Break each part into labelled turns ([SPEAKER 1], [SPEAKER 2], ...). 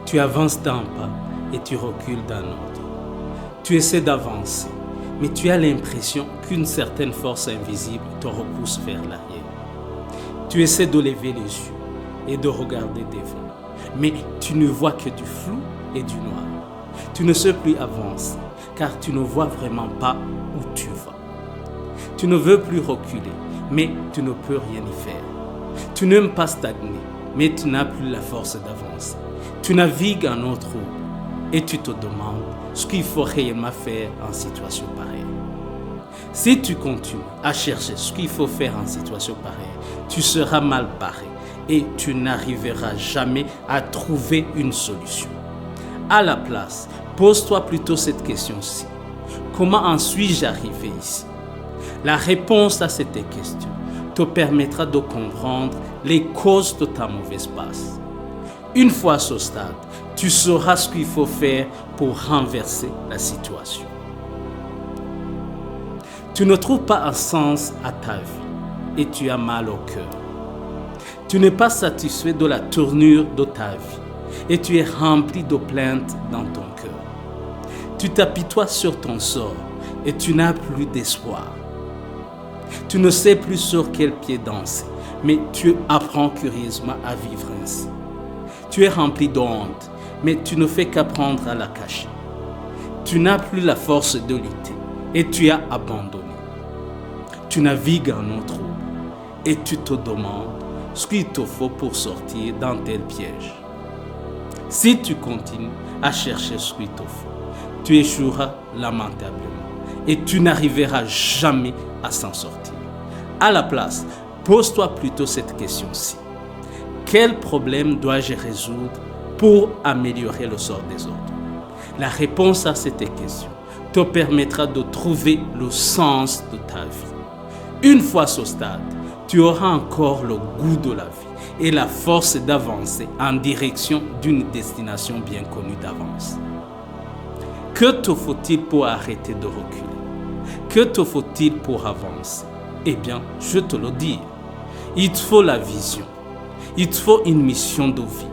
[SPEAKER 1] Tu avances d'un pas et tu recules d'un autre. Tu essaies d'avancer, mais tu as l'impression qu'une certaine force invisible te repousse vers l'arrière. Tu essaies de lever les yeux et de regarder devant, mais tu ne vois que du flou et du noir. Tu ne sais plus avancer, car tu ne vois vraiment pas où tu vas. Tu ne veux plus reculer, mais tu ne peux rien y faire. Tu n'aimes pas stagner, mais tu n'as plus la force d'avancer. Tu navigues en eau trouble et tu te demandes ce qu'il faut réellement faire en situation pareille. Si tu continues à chercher ce qu'il faut faire en situation pareille, tu seras mal barré et tu n'arriveras jamais à trouver une solution. À la place, pose-toi plutôt cette question-ci. Comment en suis-je arrivé ici? La réponse à cette question te permettra de comprendre les causes de ta mauvaise passe. Une fois à ce stade, tu sauras ce qu'il faut faire pour renverser la situation. Tu ne trouves pas un sens à ta vie et tu as mal au cœur. Tu n'es pas satisfait de la tournure de ta vie et tu es rempli de plaintes dans ton cœur. Tu t'apitoies sur ton sort et tu n'as plus d'espoir. Tu ne sais plus sur quel pied danser, mais tu apprends curieusement à vivre ainsi. Tu es rempli de honte, mais tu ne fais qu'apprendre à la cacher. Tu n'as plus la force de lutter et tu as abandonné. Tu navigues en eau trouble et tu te demandes ce qu'il te faut pour sortir d'un tel piège. Si tu continues à chercher ce qu'il te faut, tu échoueras lamentablement et tu n'arriveras jamais à s'en sortir. À la place, pose-toi plutôt cette question-ci. Quel problème dois-je résoudre pour améliorer le sort des autres? La réponse à cette question te permettra de trouver le sens de ta vie. Une fois à ce stade, tu auras encore le goût de la vie et la force d'avancer en direction d'une destination bien connue d'avance. Que te faut-il pour arrêter de reculer? Que te faut-il pour avancer? Eh bien, je te le dis, il te faut la vision, il te faut une mission de vie,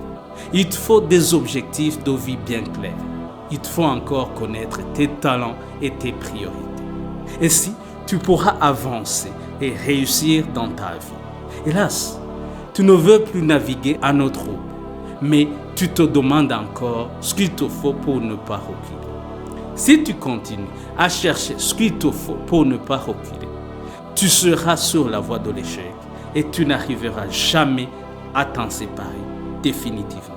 [SPEAKER 1] il te faut des objectifs de vie bien clairs, il te faut encore connaître tes talents et tes priorités. Ainsi, tu pourras avancer et réussir dans ta vie. Hélas, tu ne veux plus naviguer en eau trouble, mais tu te demandes encore ce qu'il te faut pour ne pas reculer. Si tu continues à chercher ce qu'il te faut pour ne pas reculer, tu seras sur la voie de l'échec et tu n'arriveras jamais à t'en séparer définitivement.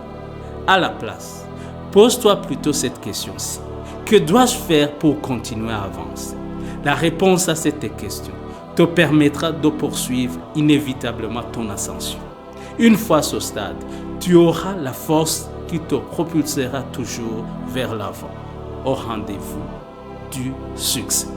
[SPEAKER 1] À la place, pose-toi plutôt cette question-ci. Que dois-je faire pour continuer à avancer? La réponse à cette question te permettra de poursuivre inévitablement ton ascension. Une fois à ce stade, tu auras la force qui te propulsera toujours vers l'avant, au rendez-vous du succès.